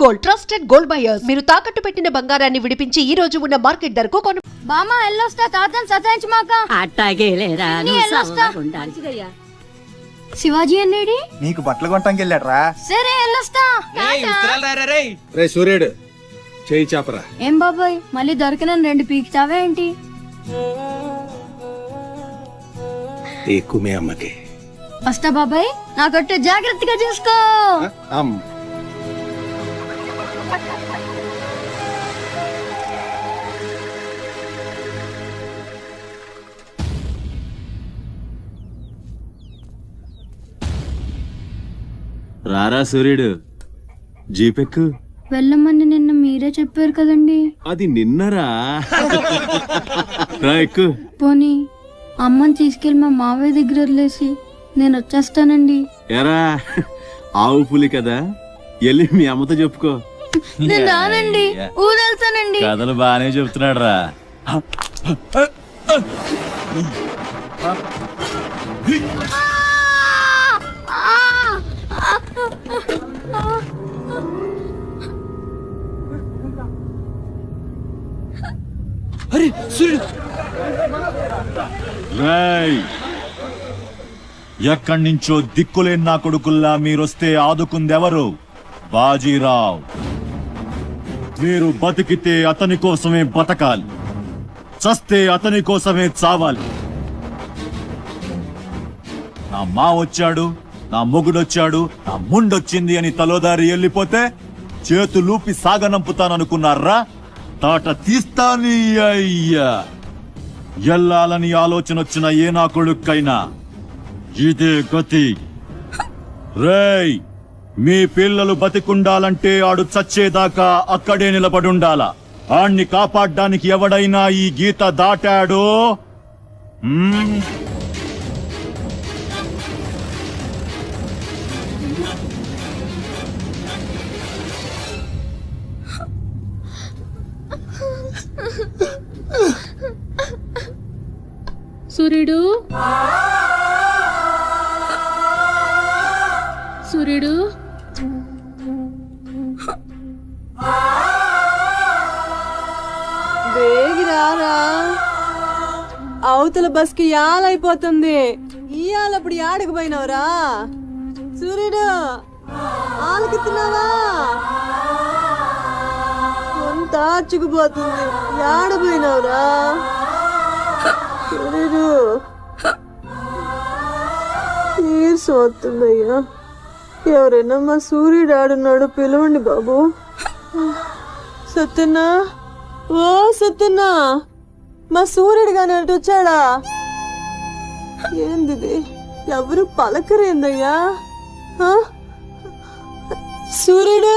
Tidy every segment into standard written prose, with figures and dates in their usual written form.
Gold trusted gold buyers. మీరు తాకట్టు పెట్టిన బంగారాన్ని విడిపించి ఈ రోజు ఉన్న మార్కెట్ ధరకు కొను. బామా ఎల్లొస్తా తాతని సతాయించమాక. అట్టాగేలేరా శివాజీ అన్నేడి నీకు బట్టలు కొనటానికి వెళ్ళాడ్రా. సరే ఎల్లొస్తా. రే సూర్యుడు చేయి చాపరా. ఏం బాబాయ్ మళ్ళీ దొరికిన 2 పీకుతావా ఏంటి? ఎక్కువే అమ్మకి. వస్తా బాబాయ్, నాకట్టు జాగ్రత్తగా చూసుకో. రారా సూర్యుడు, జీపెక్కు. వెళ్ళమని నిన్న మీరే చెప్పారు కదండి. అది నిన్నరా. రా ఎక్కు. పోనీ అమ్మని తీసుకెళ్ళి మా మావయ్య దగ్గర వదిలేసి నేను వచ్చేస్తానండి. ఎరా ఆవు పులి కదా, వెళ్ళి మీ అమ్మతో చెప్పుకో. నేను రానండి, ఊరెళ్తానండి. కథలు బానే చెప్తున్నాడు రా. ఎక్కడి నుంచో దిక్కులేని నా కొడుకుల్లా మీరొస్తే ఆదుకుందెవరు? బాజీరావ్. మీరు బతికితే అతని కోసమే బతకాలి, చస్తే అతని కోసమే చావాలి. నా మా వచ్చాడు, నా మొగుడొచ్చాడు, నా ముండొచ్చింది అని తలోదారి వెళ్ళిపోతే చేతులూపి సాగనంపుతాననుకున్నారా? తాట తీస్తాని అయ్యా. ఎల్లాలని ఆలోచన వచ్చిన ఏ నా కొడుక్కైనా ఇదే గతి. రేయ్, మీ పిల్లలు బతికుండాలంటే ఆడు చచ్చేదాకా అక్కడే నిలబడుండాలా. ఆణ్ణి కాపాడ్డానికి ఎవడైనా ఈ గీత దాటాడో సూర్యుడు, సూర్యుడు, వేగిరారా. అవతల బస్కి యాలైపోతుంది. ఇయాలప్పుడు యాడకు పోయినవరా? సూర్యుడు ఆలకిస్తున్నావా? అంత ఆచుకుపోతుంది. యాడ పోయినవరా సూర్యుడు? సోతుందయ్యా. ఎవరైనా మా సూర్యుడు ఆడున్నాడు, పిలవండి బాబు. సత్యన్నా, ఓ సత్యన్నా, మా సూర్యుడు గాని అటు వచ్చాడా? ఏంది ఎవరు పలకరేందయ్యా? సూర్యుడు,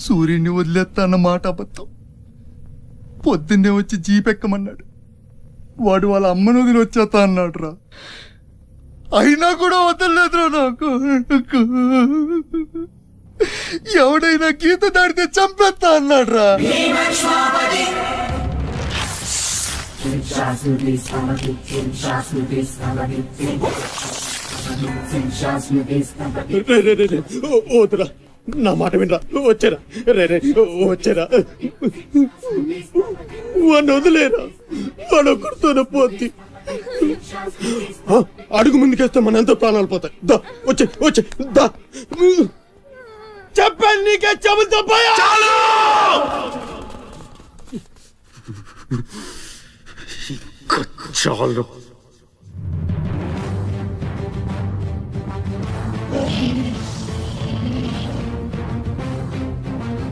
సూర్యుడిని వదిలేస్తా అన్న మాట అబద్ధం. పొద్దున్నే వచ్చి జీపెక్కమన్నాడు. వాడు వాళ్ళ అమ్మను వదిలి వచ్చేస్తా అన్నాడు రా. అయినా కూడా వదలలేదురా నాకు. ఎవడైనా గీత దాడితే చంపేస్తా అన్నాడు రా. ఓతురా, నా మాట వినరా. వచ్చారా రే, వచ్చారా. వాడిని వదిలేరా, వాడు ఒక్కడితోనే పోద్ది. అడుగు ముందుకేస్తే మన ఎంతో ప్రాణాలు పోతాయి. దా వచ్చే వచ్చే దా. చెప్పాను నీకే, చెబుతా పోయా. చాలు.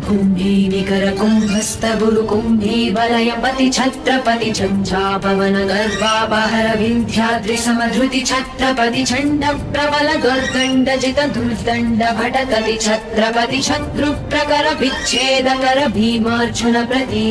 कुम्भी निकर कुम्भस्थ गुरु कुम्भी वलयपति छत्रपति झञ्झापवन गर्वापहर विन्ध्याद्रि समधृति छत्रपति चण्ड प्रबल दुर्दण्ड जित दुर्दण्ड भटकति छत्रपति शत्रु प्रकर विच्छेदकर भीमार्जुन प्रति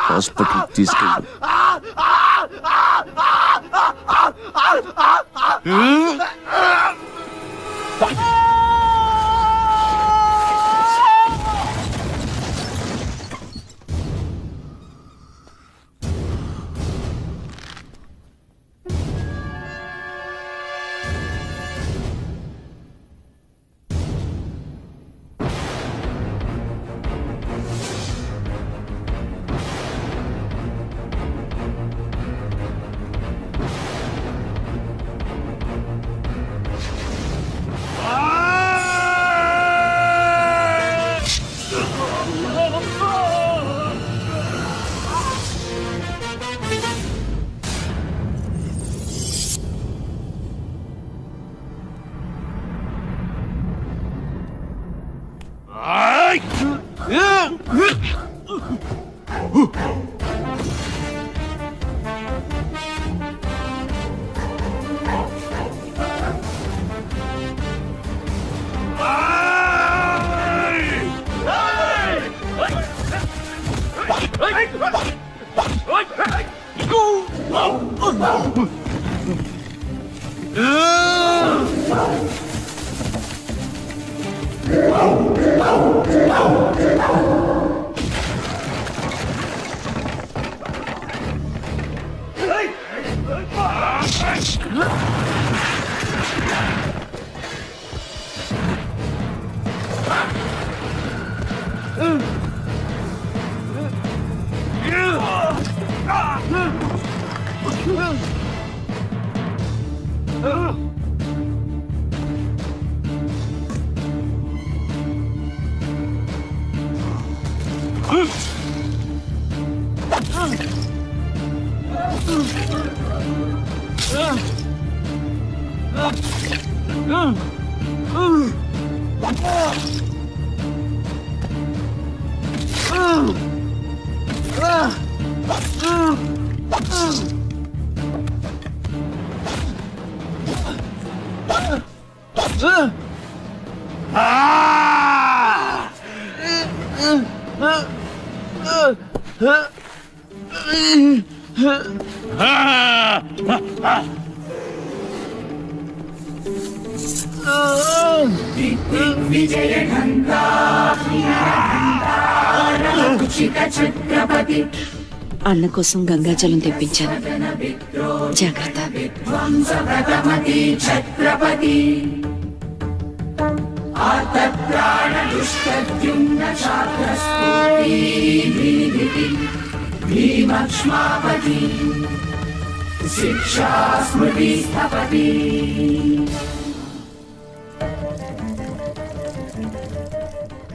హాస్పిటల్ తీసుకెళ్ళు. అన్న కోసం గంగాజలం తెప్పించాను. జాగ్రత్త.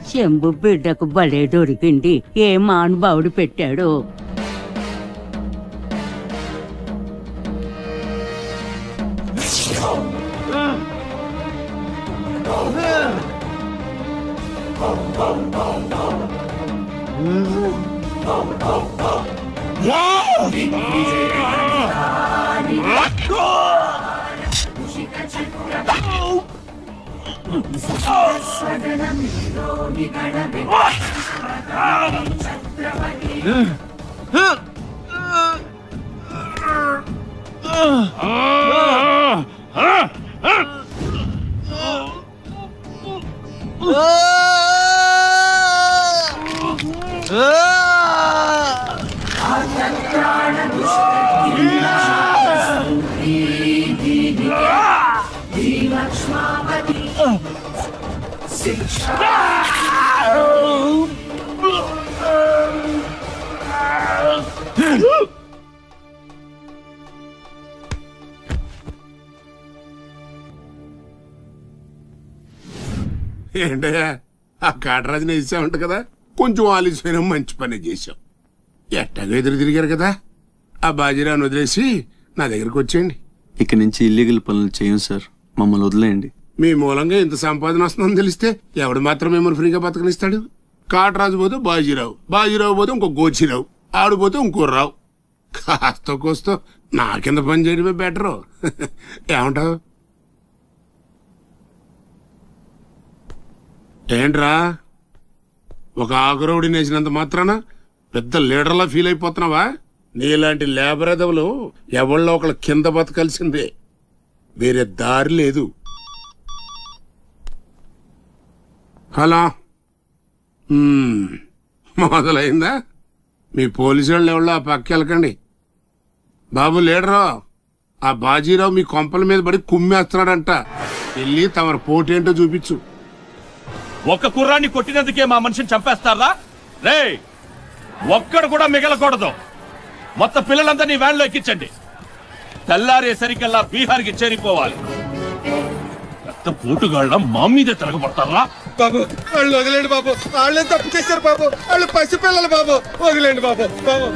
శంభు బిడ్డకు భలే దొరికింది. ఏ మానుభావుడు పెట్టాడు. ఏంటయ్యా ఆ కాటరాజుని వేసామంట కదా, కొంచెం ఆలస్యమైన మంచి పని చేశాం. ఎట్టగా ఎదురు తిరిగారు కదా, ఆ బాజీరావుని వదిలేసి నా దగ్గరకు వచ్చేయండి. ఇక నుంచి ఇల్లీగల్ పనులు చేయం సార్, మమ్మల్ని వదిలేయండి. మీ మూలంగా ఇంత సంపాదన వస్తుందని తెలిస్తే ఎవడు మాత్రం మిమ్మల్ని ఫ్రీగా బతకనిస్తాడు? కాటరాజు పోతే బాజీరావు, బాజీరావు పోతే ఇంకో గోచిరావు, ఆడు పోతే ఇంకో రావు. కాస్త కోస్తో నా కింద పని చేయడమే బెటరు. ఏమంటావు? ఏంట్రా ఒక ఆకురవుడిని వేసినంత మాత్రాన పెద్ద లీడర్లా ఫీల్ అయిపోతున్నావా? నీలాంటి లేబర్ ఎదవలు ఎవళ్ళో ఒకళ్ళ కింద బతకాల్సిందే, వేరే దారి లేదు. హలో, మొదలైందా? మీ పోలీసు వాళ్ళు ఎవరో ఆ పక్క వెళ్ళకండి. బాబు లీడరు, ఆ బాజీరావు మీ కొంపల మీద పడి కుమ్మేస్తున్నాడంట. వెళ్ళి తమరు పోటేంటో చూపించు. ఒక్క కుర్రాన్ని కొట్టినందుకే మా మనిషిని చంపేస్తారా? రే, ఒక్కడు కూడా మిగలకూడదు. మొత్తం పిల్లలందరినీ వ్యాన్లో ఎక్కించండి. తెల్లారేసరికల్లా బీహార్కి చేరిపోవాలి. పెద్ద పోటుగాళ్ళ మా మీదే తిరగబడతారా? బాబు వాళ్ళు వదిలేండి బాబు, వాళ్ళే తప్పు చేశారు బాబు, వాళ్ళు పసిపిల్లలు బాబు, వదిలేండి బాబు. బాబు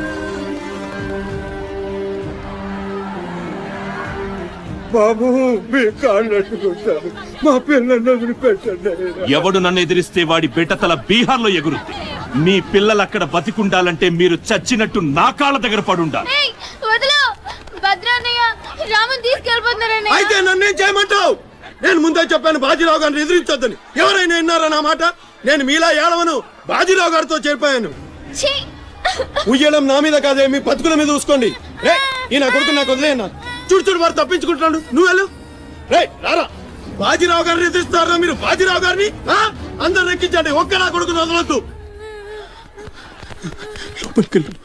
బాబు మీ కాళ్ళు అట్టుకుంటారు, మా పిల్లల్ని వదిలిపెట్టండి. ఎవడు నన్ను ఎదిరిస్తే వాడి బిడ్డతల బీహార్లో ఎగురుద్ది. మీ పిల్లలు అక్కడ బతికుండాలంటే మీరు చచ్చినట్టు నా కాళ్ళ దగ్గర పడుండాలి. అయితే నన్నేం చేయమంటావు? నేను ముందే చెప్పాను బాజీరావు గారిని ఎదిరించొద్దని. ఎవరైనా విన్నారా నా మాట? నేను మీలా ఏడవను, బాజీరావు గారితో చేరిపోయాను. ఉయ్యడం నా మీద కాదే, మీ బతుకుల మీద చూసుకోండి. ఈ నా కొడుకు నాకు వదిలేనా? చూడు చూడు వారు తప్పించుకుంటున్నాడు, నువ్వు వెళ్ళు. రే రారా, బాజీరావు గారిని ఎదిరిస్తారా మీరు? బాజీరావు గారిని అందరు ఎక్కించండి, ఒక్క నా కొడుకుని వదలొద్దు. లోపలికెళ్ళరా.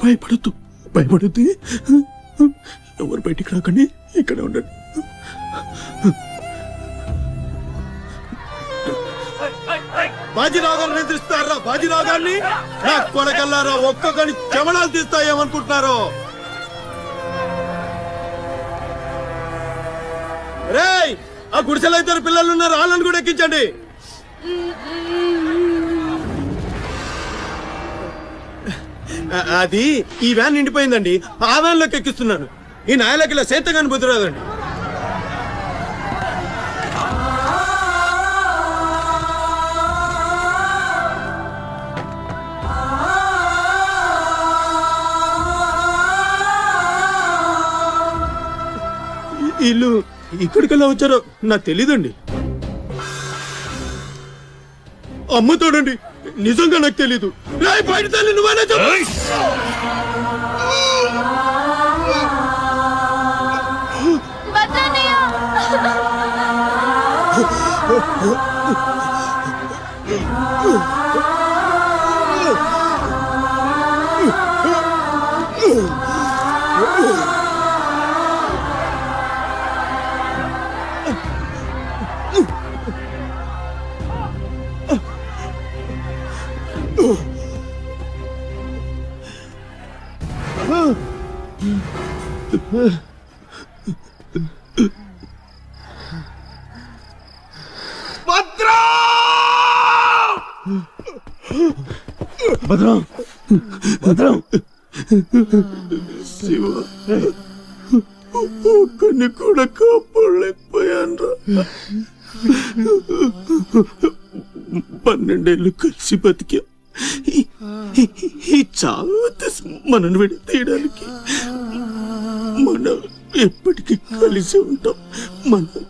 భయపడద్దు, భయపడద్దు. ఎవరు బయటికి రాకండి, ఇక్కడ ఉండండి. బాజీరావు గారిని ఎదిరిస్తారా? బాజీరావు గారిని నా కొడకల్లారా, ఒక్కొక్కని చెమడాలు తీస్తాయేమనుకుంటున్నారు? రేయ్, ఆ గుడిసెలో ఇద్దరు పిల్లలు ఉన్నారు, వాళ్ళని కూడా ఎక్కించండి. అది ఈ వ్యాన్ నిండిపోయిందండి, ఆ వ్యాన్ లోకి ఎక్కిస్తున్నాను. ఈ నాయలకి ఇలా సేతగాని బుద్ధి రాదండి. వీళ్ళు ఇక్కడికెళ్ళా వచ్చారో నాకు తెలీదండి. అమ్మ తోడండి, నిజంగా నాకు తెలీదు. బయట తల్లి నువ్వేనా చెప్పు. భద్రం, భద్రం, శివ, ఒక్కని కూడా కాపాడలేకపోయాను. 12 ఏళ్ళు కలిసి బతికా. ఈ చావు మనను విడి తీయడానికి మనం ఎప్పటికీ కలిసి ఉంటాం. మనం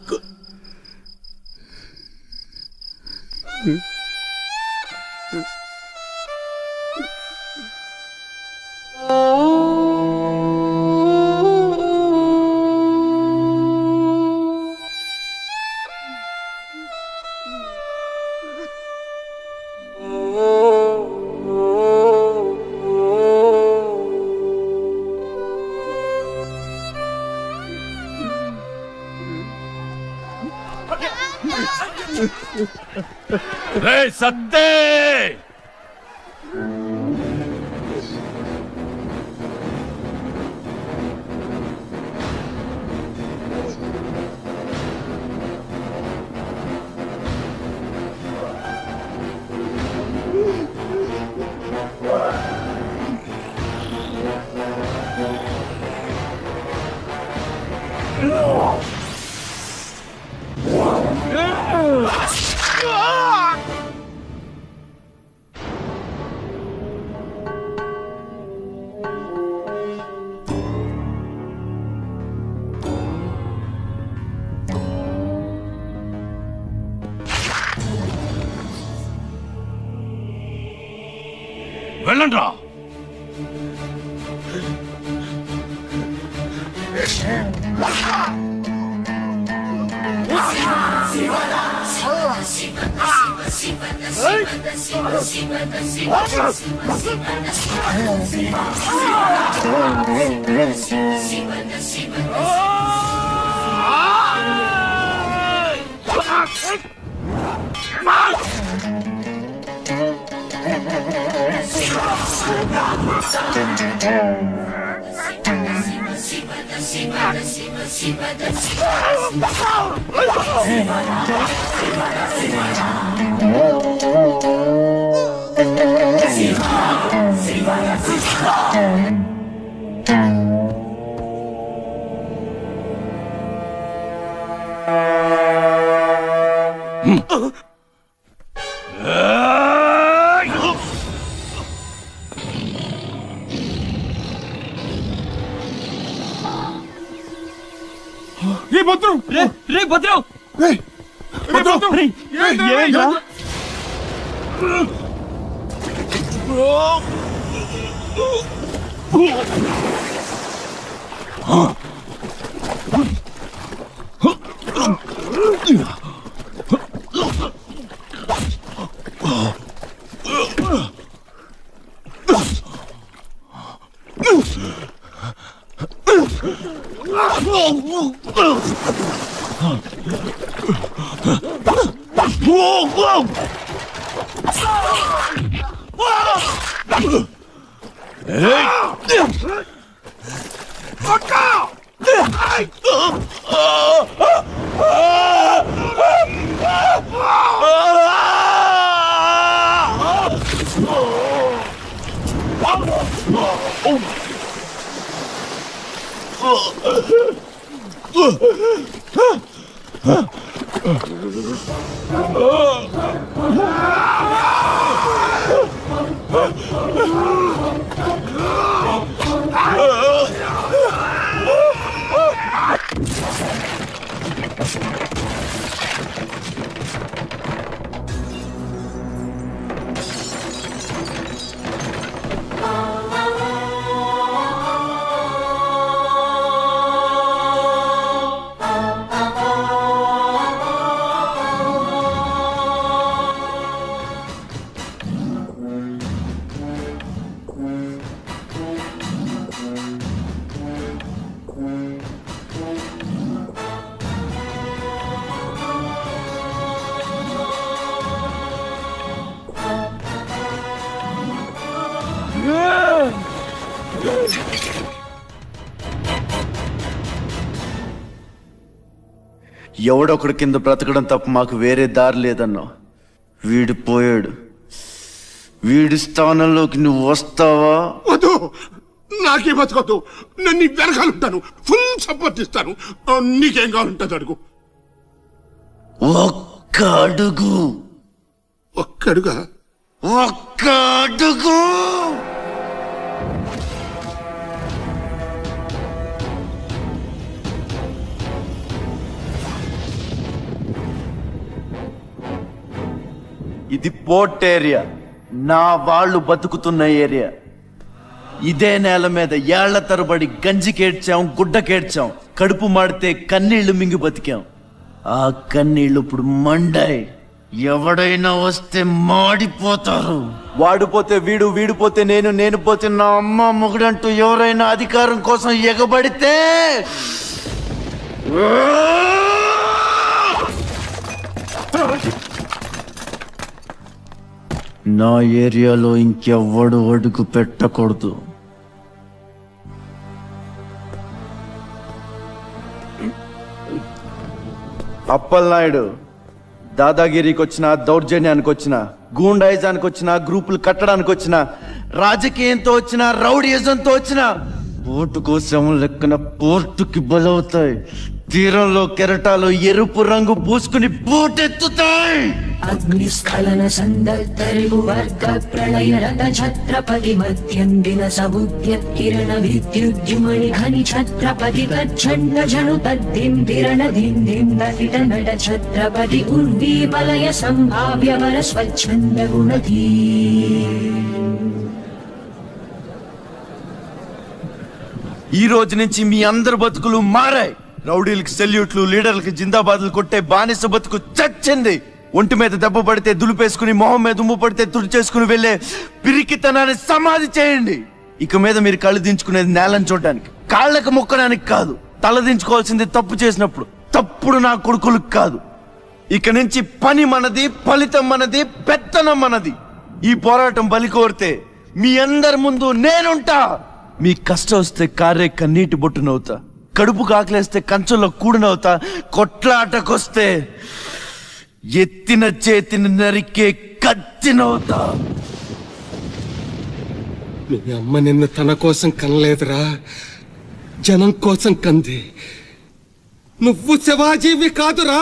రే సత్తే, వెళ్ళండ్రా. భద్రం రే భద్రం ఎవడొకడి కింద బ్రతకడం తప్ప మాకు వేరే దారి లేదన్నా. వీడు పోయాడు. వీడి స్థానంలోకి నువ్వు వస్తావా? వద్దు, నాకే బతకద్దు. నేను నీ వెనకాలంటాను, ఫుల్ సపోర్ట్ ఇస్తాను. నీకేం కావాలంటుంది అడుగు. ఒక్క అడుగు. ఒక్క అడుగా? ఒక్క అడుగు. ఇది పోర్ట్ ఏరియా, నా వాళ్ళు బతుకుతున్న ఏరియా. ఇదే నేల మీద ఏళ్ల తరబడి గంజికేడ్చాం, గుడ్డకేడ్చాం, కడుపు మాడితే కన్నీళ్లు మింగి బతికాం. ఆ కన్నీళ్లు ఇప్పుడు మండాయి. ఎవడైనా వస్తే మాడిపోతారు. వాడిపోతే వీడు, వీడిపోతే నేను, నేను పోతే నా అమ్మ మొగుడంటూ ఎవరైనా అధికారం కోసం ఎగబడితే నా ఏరియాలో ఇంకెవ్వడు అడుగు పెట్టకూడదు. అప్పలనాయుడు దాదాగిరికి వచ్చినా, దౌర్జన్యానికి వచ్చినా, గూండాయిజానికి వచ్చినా, గ్రూపులు కట్టడానికి వచ్చినా, రాజకీయంతో వచ్చినా, రౌడీయిజంతో వచ్చినా ఓటు కోసం లెక్కన పోర్టుకి బలవుతాయి. తీరంలో కెరటాలు ఎరుపు రంగు పూసుకుని పోటెత్తుతాయి. అగ్నిస్ఖలన సందర్తరిపు వర్గ ప్రళయ రత ఛత్రపతి మధ్యందిన సముద్యత్కిరణ విద్యుద్యుమణి ఘని ఛత్రపతి తచ్చండ జను తద్దిందిరణ దిందిందతిట నట ఛత్రపతి ఉర్వీపలయ సంభావ్య వర స్వచ్ఛంద గుణధీ. ఈ రోజు నుంచి మీ అందరి బతుకులు మారాయి. రౌడీలకు సెల్యూట్లు, లీడర్లకు జిందాబాద్లు కొట్టే బానిస బతుకు చచ్చింది. ఒంటి మీద దెబ్బ పడితే దులిపేసుకుని, మొహం మీద ఉమ్ము పడితే తుడిచేసుకుని వెళ్లే పిరికితనాన్ని సమాధి చేయండి. ఇక మీద మీరు కళ్ళు దించుకునేది నేలను చూడడానికి, కాళ్ళకు మొక్కడానికి కాదు. తల దించుకోవాల్సింది తప్పు చేసినప్పుడు, తప్పుడు నా కొడుకులకు కాదు. ఇక నుంచి పని మనది, ఫలితం మనది, పెత్తనం మనది. ఈ పోరాటం బలి కోరితే మీ అందరి ముందు నేనుంటా. మీ కష్టం వస్తే కారే కన్నీటి బొట్టునవుతా, కడుపు కాకలేస్తే కంచంలో కూడినవుతా, కొట్లాటకొస్తే ఎత్తిన చేతిని నరికే కత్తినవుతా. మీ అమ్మ నిన్ను తన కోసం కనలేదురా, జనం కోసం కంది. నువ్వు శివాజీవి కాదురా,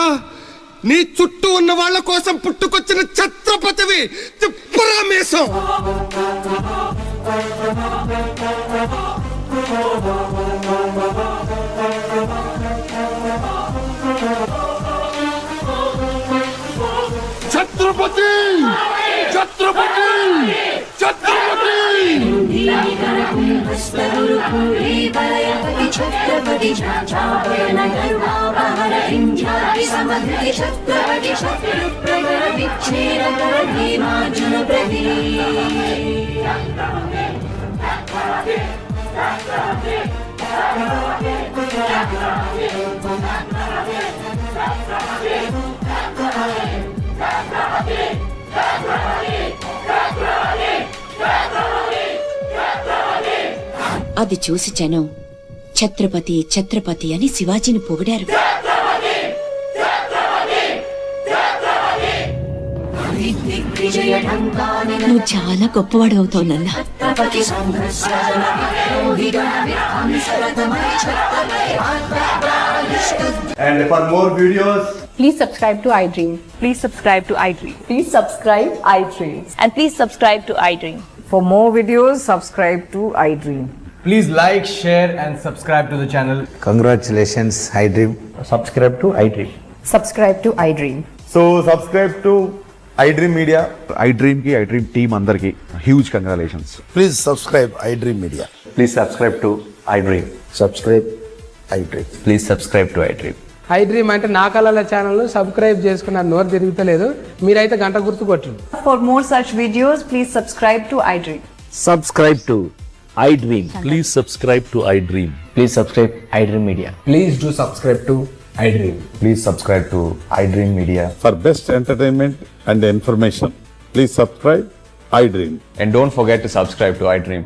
నీ చుట్టూ ఉన్న వాళ్ళ కోసం పుట్టుకొచ్చిన ఛత్రపతివి. తిప్పురామేశం. ఛత్రపతి ఛత్రపతి ఛత్రపతి. ఛత్రపతి ఛత్రపతి అది చూసి జనం ఛత్రపతి ఛత్రపతి అని శివాజీని పొగిడారు. నువ్వు చాలా గొప్పవాడు అవుతావు నాన్న. And for more videos, please subscribe to iDream. Please subscribe to iDream. Please subscribe iDream. And please subscribe to iDream. For more videos, subscribe to iDream. please like, share and subscribe to the channel. Congratulations, iDream. Subscribe to iDream. Subscribe to iDream. So subscribe to iDream Media. iDream ki iDream team andarki huge congratulations. Please subscribe iDream Media. Please subscribe to iDream. Subscribe iDream. Please subscribe to iDream. iDream అంటే నా కళల channel subscribe చేసుకున్న నోరు తిరుగుతలేదు. మీరైతే గంట గుర్తు కొట్టండి. For more such videos, please subscribe to iDream. Subscribe to iDream. Please subscribe to iDream. Please subscribe iDream Media. Please do subscribe to iDream. Please subscribe to iDream Media. For best entertainment and information, please subscribe iDream. And don't forget to subscribe to iDream.